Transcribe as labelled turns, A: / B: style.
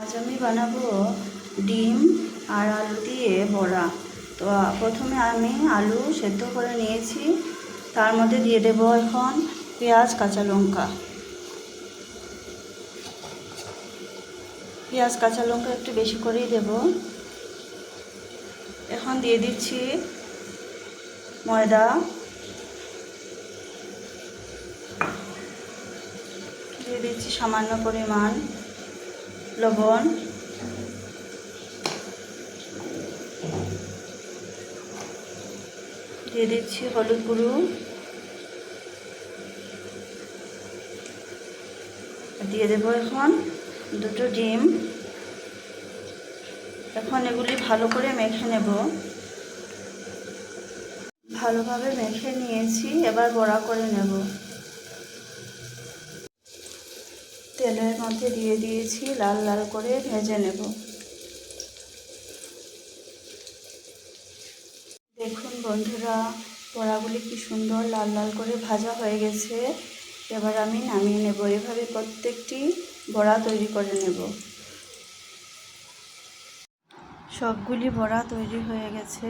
A: আজ আমি বানাবো ডিম আর আলু দিয়ে বড়া। তো প্রথমে আমি আলু সেদ্ধ করে নিয়েছি, তার মধ্যে দিয়ে দেবো এখন পেঁয়াজ কাঁচা লঙ্কা। পেঁয়াজ কাঁচা লঙ্কা একটু বেশি করেই দেব। এখন দিয়ে দিচ্ছি ময়দা, দিয়ে দিচ্ছি সামান্য পরিমাণ লবণ, দিয়ে দিচ্ছি হলুদ গুঁড়ো, দিয়ে দেবো এখন দুটো ডিম। এখন এগুলি ভালো করে মেখে নেব। ভালোভাবে মেখে নিয়েছি, এবার বড়া করে নেব। তেলের মধ্যে দিয়ে দিয়েছি, লাল লাল করে ভেজে নেব। দেখুন বন্ধুরা, বড়াগুলি কি সুন্দর লাল লাল করে ভাজা হয়ে গেছে। এবার আমি নামিয়ে নেব। এভাবে প্রত্যেকটি বড়া তৈরি করে নেব। সবগুলি বড়া তৈরি হয়ে গেছে।